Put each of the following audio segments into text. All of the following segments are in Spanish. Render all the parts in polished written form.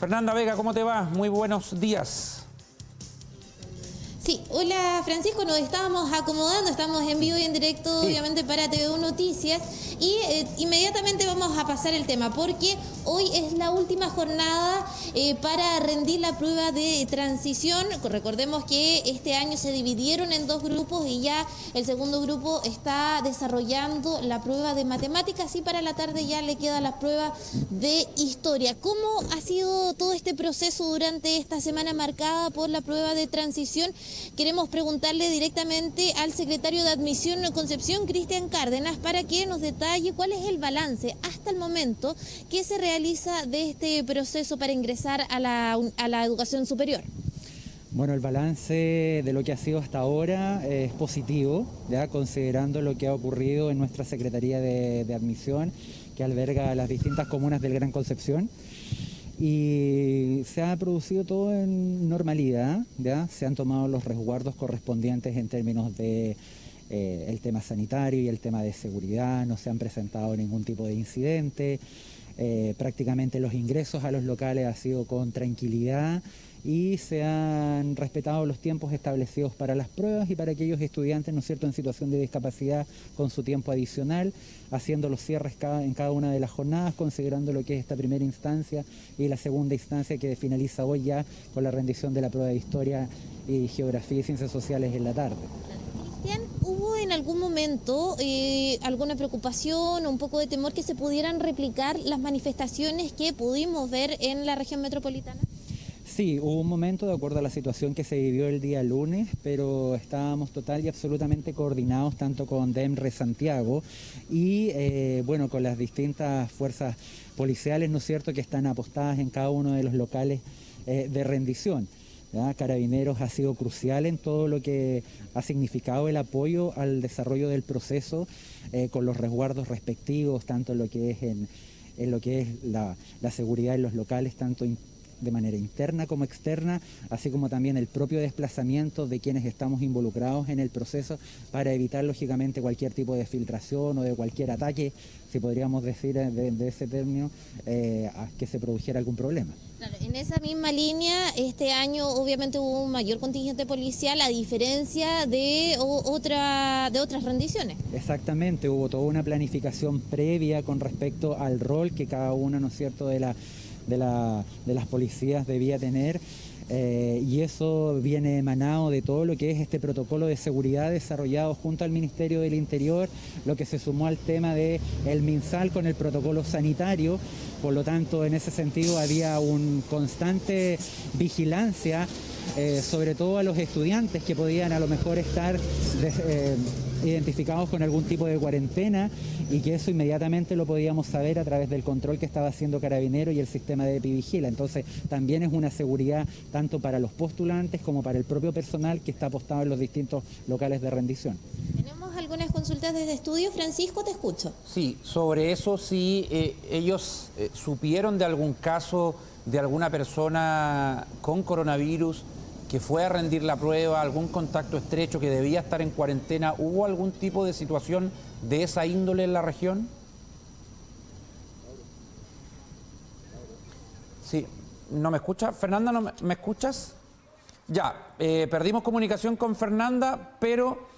Fernanda Vega, ¿cómo te va? Muy buenos días. Sí, hola Francisco, nos estábamos acomodando, estamos en vivo y en directo, Sí. obviamente para TV Noticias y inmediatamente vamos a pasar el tema porque hoy es la última jornada para rendir la prueba de transición. Recordemos que este año se dividieron en dos grupos y ya el segundo grupo está desarrollando la prueba de matemáticas y para la tarde ya le queda la prueba de historia. ¿Cómo ha sido todo este proceso durante esta semana marcada por la prueba de transición? Queremos preguntarle directamente al secretario de Admisión en Concepción, Cristian Cárdenas, para que nos detalle cuál es el balance hasta el momento que se realiza de este proceso para ingresar a la educación superior. Bueno, el balance de lo que ha sido hasta ahora es positivo, ya considerando lo que ha ocurrido en nuestra Secretaría de Admisión, que alberga las distintas comunas del Gran Concepción. Y se ha producido todo en normalidad, ¿ya? Se han tomado los resguardos correspondientes en términos de el tema sanitario y el tema de seguridad, no se han presentado ningún tipo de incidente, prácticamente los ingresos a los locales han sido con tranquilidad y se han respetado los tiempos establecidos para las pruebas y para aquellos estudiantes, ¿no es cierto?, en situación de discapacidad con su tiempo adicional, haciendo los cierres en cada una de las jornadas, considerando lo que es esta primera instancia y la segunda instancia que finaliza hoy ya con la rendición de la prueba de Historia y Geografía y Ciencias Sociales en la tarde. Cristian, ¿hubo en algún momento alguna preocupación o un poco de temor que se pudieran replicar las manifestaciones que pudimos ver en la región metropolitana? Sí, hubo un momento de acuerdo a la situación que se vivió el día lunes, pero estábamos total y absolutamente coordinados tanto con DEMRE Santiago y bueno, con las distintas fuerzas policiales, ¿no es cierto?, que están apostadas en cada uno de los locales de rendición. ¿Ya? Carabineros ha sido crucial en todo lo que ha significado el apoyo al desarrollo del proceso con los resguardos respectivos, tanto en lo que es en lo que es la seguridad en los locales, tanto de manera interna como externa, así como también el propio desplazamiento de quienes estamos involucrados en el proceso para evitar lógicamente cualquier tipo de filtración o de cualquier ataque, si podríamos decir de ese término, a que se produjera algún problema. Claro, en esa misma línea, este año obviamente hubo un mayor contingente policial a diferencia de otras rendiciones. Exactamente, hubo toda una planificación previa con respecto al rol que cada uno, ¿no es cierto?, de las policías debía tener y eso viene emanado de todo lo que es este protocolo de seguridad desarrollado junto al Ministerio del Interior, lo que se sumó al tema del MinSal con el protocolo sanitario. Por lo tanto, en ese sentido había una constante vigilancia, sobre todo a los estudiantes que podían a lo mejor estar identificados con algún tipo de cuarentena y que eso inmediatamente lo podíamos saber a través del control que estaba haciendo Carabineros y el sistema de Epivigila. Entonces también es una seguridad tanto para los postulantes como para el propio personal que está apostado en los distintos locales de rendición. Tenemos algunas consultas desde estudio. Francisco, te escucho. Sí, sobre eso sí, ellos supieron de algún caso de alguna persona con coronavirus que fue a rendir la prueba, algún contacto estrecho que debía estar en cuarentena. ¿Hubo algún tipo de situación de esa índole en la región? Sí, ¿no me escuchas? Fernanda, ¿no me escuchas? Ya, perdimos comunicación con Fernanda, pero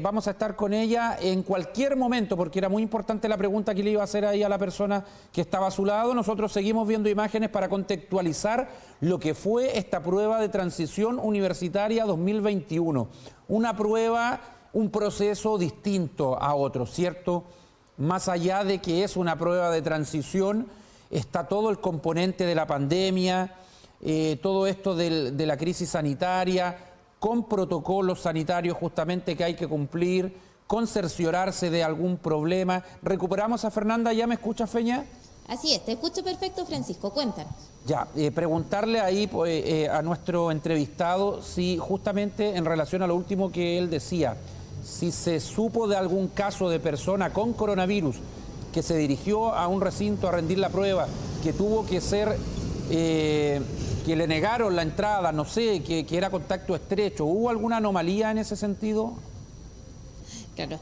vamos a estar con ella en cualquier momento, porque era muy importante la pregunta que le iba a hacer ahí a la persona que estaba a su lado. Nosotros seguimos viendo imágenes para contextualizar lo que fue esta prueba de transición universitaria 2021. Una prueba, un proceso distinto a otros, ¿cierto? Más allá de que es una prueba de transición, está todo el componente de la pandemia, todo esto de la crisis sanitaria, con protocolos sanitarios justamente que hay que cumplir, con cerciorarse de algún problema. ¿Recuperamos a Fernanda? ¿Ya me escuchas, Feña? Así es, te escucho perfecto, Francisco, cuéntanos. Ya, preguntarle ahí a nuestro entrevistado si justamente en relación a lo último que él decía, si se supo de algún caso de persona con coronavirus que se dirigió a un recinto a rendir la prueba, que tuvo que ser... que le negaron la entrada, no sé, que era contacto estrecho. ¿Hubo alguna anomalía en ese sentido? Claro.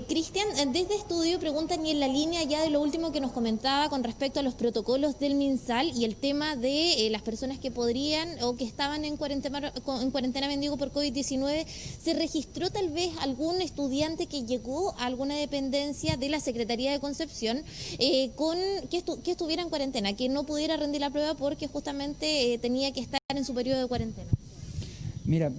Cristian, desde estudio preguntan, y en la línea ya de lo último que nos comentaba con respecto a los protocolos del MinSal y el tema de las personas que podrían o que estaban en cuarentena mendigo por COVID-19, ¿se registró tal vez algún estudiante que llegó a alguna dependencia de la Secretaría de Concepción que estuviera en cuarentena, que no pudiera rendir la prueba porque justamente tenía que estar en su periodo de cuarentena? Mira,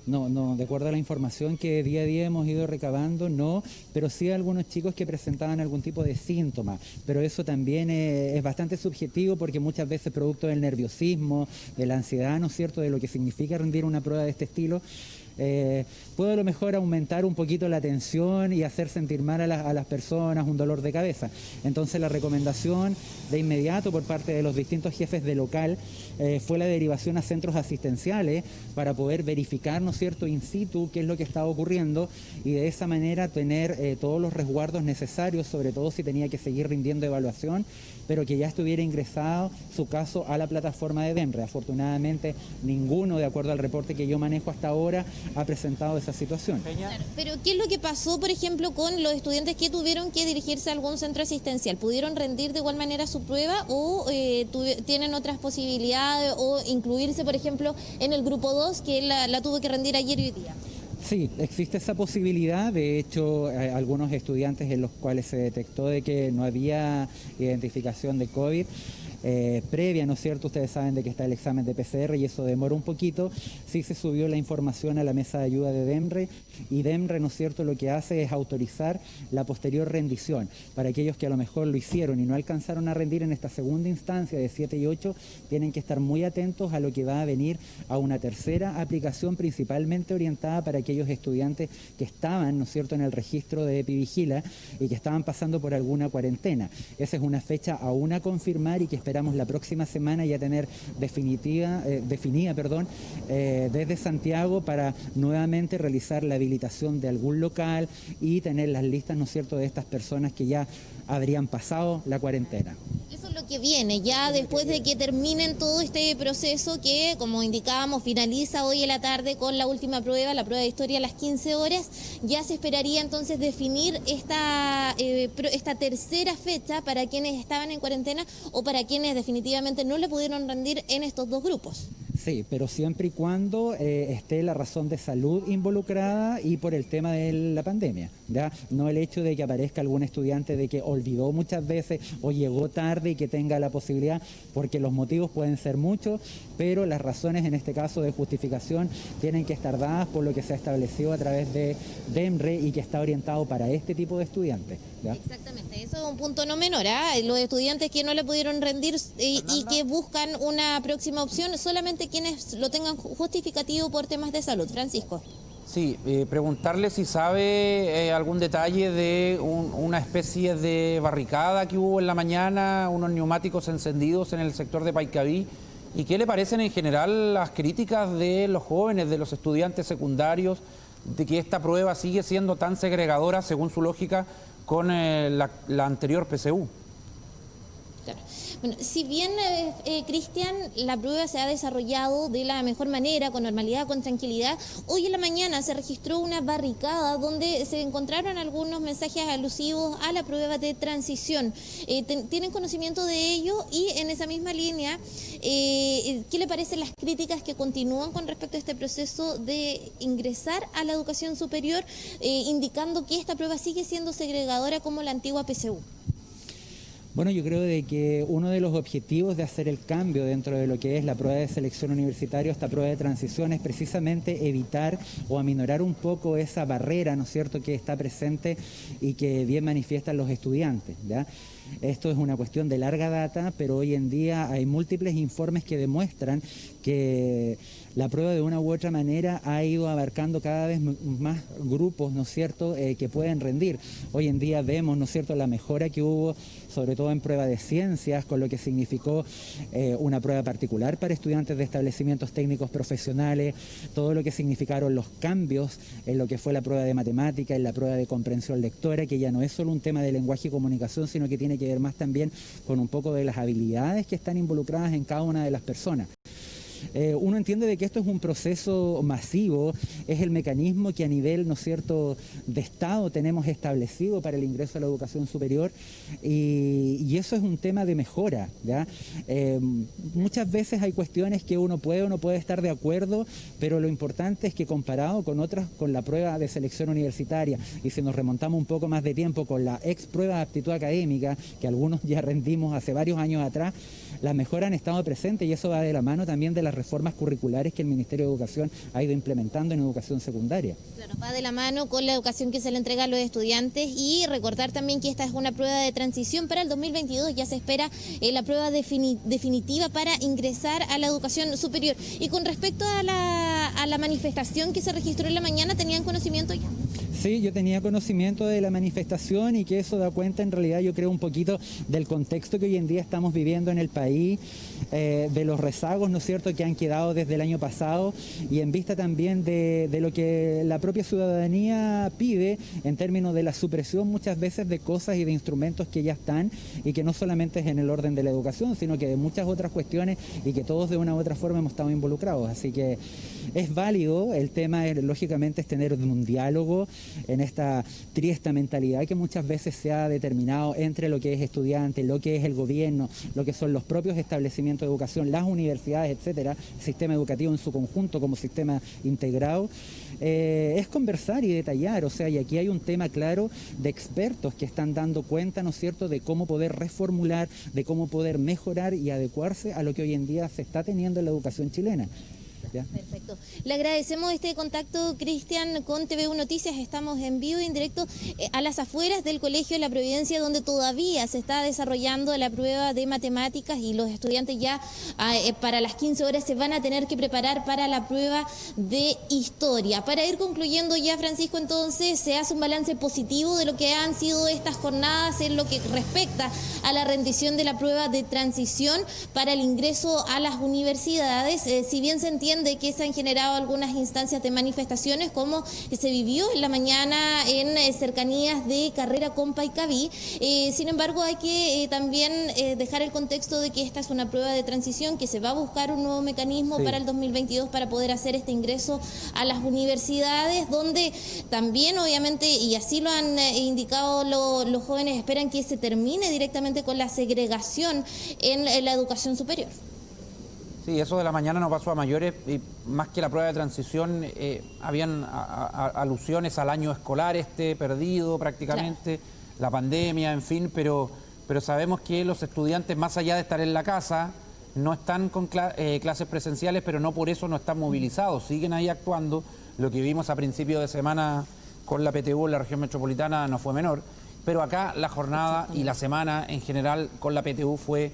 no, de acuerdo a la información que día a día hemos ido recabando, no, pero sí algunos chicos que presentaban algún tipo de síntoma, pero eso también es bastante subjetivo porque muchas veces producto del nerviosismo, de la ansiedad, ¿no es cierto?, de lo que significa rendir una prueba de este estilo, puede a lo mejor aumentar un poquito la tensión y hacer sentir mal a las personas, un dolor de cabeza. Entonces la recomendación de inmediato por parte de los distintos jefes de local fue la derivación a centros asistenciales para poder verificar, ¿no es cierto?, in situ qué es lo que estaba ocurriendo y de esa manera tener todos los resguardos necesarios, sobre todo si tenía que seguir rindiendo evaluación, pero que ya estuviera ingresado su caso a la plataforma de DEMRE. Afortunadamente ninguno, de acuerdo al reporte que yo manejo hasta ahora, ha presentado esa situación. Claro, pero ¿qué es lo que pasó, por ejemplo, con los estudiantes que tuvieron que dirigirse a algún centro asistencial? ¿Pudieron rendir de igual manera su prueba o tienen otras posibilidades o incluirse, por ejemplo, en el grupo 2 que la tuvo que rendir ayer y hoy día? Sí, existe esa posibilidad. De hecho, algunos estudiantes en los cuales se detectó de que no había identificación de COVID previa, ¿no es cierto? Ustedes saben de que está el examen de PCR y eso demora un poquito. Sí se subió la información a la mesa de ayuda de DEMRE y DEMRE, ¿no es cierto?, lo que hace es autorizar la posterior rendición. Para aquellos que a lo mejor lo hicieron y no alcanzaron a rendir en esta segunda instancia de 7 y 8, tienen que estar muy atentos a lo que va a venir a una tercera aplicación principalmente orientada para aquellos estudiantes que estaban, ¿no es cierto?, en el registro de Epivigila y que estaban pasando por alguna cuarentena. Esa es una fecha aún a confirmar y que esperamos la próxima semana ya tener definida desde Santiago para nuevamente realizar la habilitación de algún local y tener las listas, ¿no es cierto?, de estas personas que ya habrían pasado la cuarentena. Eso es lo que viene, ya después de que terminen todo este proceso que, como indicábamos, finaliza hoy en la tarde con la última prueba, la prueba de historia a las 15 horas, ya se esperaría entonces definir esta tercera fecha para quienes estaban en cuarentena o para quienes definitivamente no le pudieron rendir en estos dos grupos. Sí, pero siempre y cuando esté la razón de salud involucrada y por el tema de la pandemia, ¿ya? No el hecho de que aparezca algún estudiante de que olvidó muchas veces o llegó tarde y que tenga la posibilidad, porque los motivos pueden ser muchos, pero las razones en este caso de justificación tienen que estar dadas por lo que se ha establecido a través de DEMRE y que está orientado para este tipo de estudiantes, ¿ya? Exactamente, eso es un punto no menor, ¿eh? Los estudiantes que no le pudieron rendir y que buscan una próxima opción, solamente quienes lo tengan justificativo por temas de salud. Francisco. Sí, preguntarle si sabe algún detalle de una especie de barricada que hubo en la mañana, unos neumáticos encendidos en el sector de Paicaví, y qué le parecen en general las críticas de los jóvenes, de los estudiantes secundarios, de que esta prueba sigue siendo tan segregadora, según su lógica, con la anterior PSU. Claro. Bueno, si bien, Cristian, la prueba se ha desarrollado de la mejor manera, con normalidad, con tranquilidad, hoy en la mañana se registró una barricada donde se encontraron algunos mensajes alusivos a la prueba de transición. ¿Tienen conocimiento de ello? Y en esa misma línea, ¿qué le parecen las críticas que continúan con respecto a este proceso de ingresar a la educación superior, indicando que esta prueba sigue siendo segregadora como la antigua PSU? Bueno, yo creo de que uno de los objetivos de hacer el cambio dentro de lo que es la prueba de selección universitaria, esta prueba de transición, es precisamente evitar o aminorar un poco esa barrera, ¿no es cierto?, que está presente y que bien manifiestan los estudiantes, ¿ya? Esto es una cuestión de larga data, pero hoy en día hay múltiples informes que demuestran que la prueba de una u otra manera ha ido abarcando cada vez más grupos, ¿no es cierto?, que pueden rendir. Hoy en día vemos, ¿no es cierto?, la mejora que hubo, sobre todo en prueba de ciencias, con lo que significó una prueba particular para estudiantes de establecimientos técnicos profesionales, todo lo que significaron los cambios en lo que fue la prueba de matemática, en la prueba de comprensión lectora, que ya no es solo un tema de lenguaje y comunicación, sino que tiene que ver más también con un poco de las habilidades que están involucradas en cada una de las personas. uno entiende de que esto es un proceso masivo, es el mecanismo que a nivel, ¿no es cierto?, de Estado tenemos establecido para el ingreso a la educación superior, y eso es un tema de mejora, ¿ya? Muchas veces hay cuestiones que uno puede o no puede estar de acuerdo, pero lo importante es que comparado con otras, con la prueba de selección universitaria, y si nos remontamos un poco más de tiempo con la ex prueba de aptitud académica, que algunos ya rendimos hace varios años atrás, las mejoras han estado presentes, y eso va de la mano también de las reformas curriculares que el Ministerio de Educación ha ido implementando en educación secundaria. Claro, va de la mano con la educación que se le entrega a los estudiantes, y recordar también que esta es una prueba de transición para el 2022, ya se espera la prueba definitiva para ingresar a la educación superior. Y con respecto a la manifestación que se registró en la mañana, ¿tenían conocimiento ya? Sí, yo tenía conocimiento de la manifestación, y que eso da cuenta en realidad, yo creo, un poquito del contexto que hoy en día estamos viviendo en el país, de los rezagos, ¿no es cierto?, que han quedado desde el año pasado, y en vista también de lo que la propia ciudadanía pide en términos de la supresión muchas veces de cosas y de instrumentos que ya están, y que no solamente es en el orden de la educación, sino que de muchas otras cuestiones, y que todos de una u otra forma hemos estado involucrados. Así que es válido, el tema lógicamente es tener un diálogo en esta triesta mentalidad que muchas veces se ha determinado entre lo que es estudiante, lo que es el gobierno, lo que son los propios establecimientos de educación, las universidades, etcétera, el sistema educativo en su conjunto como sistema integrado. Es conversar y detallar, o sea, y aquí hay un tema claro de expertos que están dando cuenta, ¿no es cierto?, de cómo poder reformular, de cómo poder mejorar y adecuarse a lo que hoy en día se está teniendo en la educación chilena. ¿Ya? Perfecto. Le agradecemos este contacto, Cristian, con TVU Noticias. Estamos en vivo y en directo a las afueras del Colegio La Providencia, donde todavía se está desarrollando la prueba de matemáticas, y los estudiantes ya para las 15 horas se van a tener que preparar para la prueba de historia. Para ir concluyendo ya, Francisco, entonces se hace un balance positivo de lo que han sido estas jornadas en lo que respecta a la rendición de la prueba de transición para el ingreso a las universidades. Si bien se entiende que se han generado algunas instancias de manifestaciones, como se vivió en la mañana en cercanías de Carrera con Paicaví. Sin embargo, hay que también dejar el contexto de que esta es una prueba de transición, que se va a buscar un nuevo mecanismo para el 2022 para poder hacer este ingreso a las universidades, donde también, obviamente, y así lo han indicado los jóvenes, esperan que se termine directamente con la segregación en la educación superior. Sí, eso de la mañana no pasó a mayores, y más que la prueba de transición, habían alusiones al año escolar perdido prácticamente, claro, la pandemia, en fin, pero sabemos que los estudiantes, más allá de estar en la casa, no están con clases presenciales, pero no por eso no están movilizados, siguen ahí actuando. Lo que vimos a principio de semana con la PTU en la región metropolitana no fue menor, pero acá la jornada y la semana en general con la PTU fue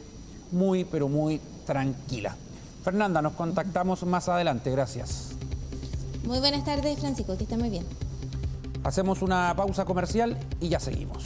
muy, pero muy tranquila. Fernanda, nos contactamos más adelante, gracias. Muy buenas tardes, Francisco, que esté muy bien. Hacemos una pausa comercial y ya seguimos.